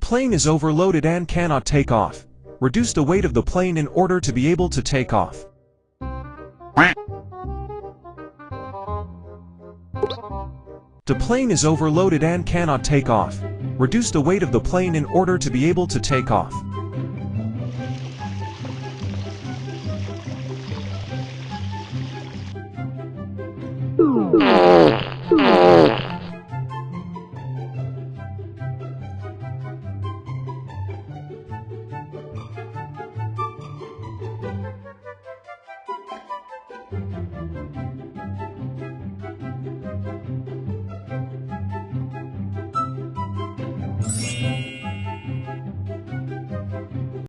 plane is overloaded and cannot take off. Reduce the weight of the plane in order to be able to take off. The plane is overloaded and cannot take off. Reduce the weight of the plane in order to be able to take off.